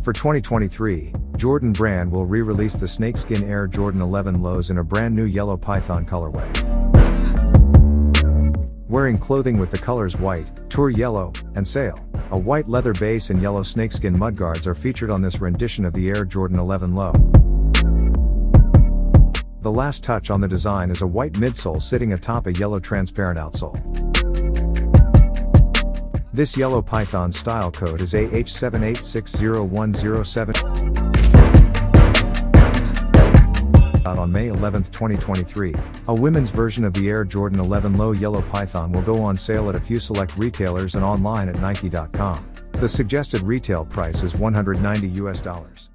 For 2023, Jordan Brand will re-release the snakeskin Air Jordan 11 lows in a brand new yellow python colorway. Wearing clothing with the colors white, tour yellow, and sail, a white leather base and yellow snakeskin mudguards are featured on this rendition of the Air Jordan 11 low. The last touch on the design is a white midsole sitting atop a yellow transparent outsole. This yellow python style code is AH78601007. On May 11, 2023, a women's version of the Air Jordan 11 low yellow python will go on sale at a few select retailers and online at Nike.com. The suggested retail price is $190.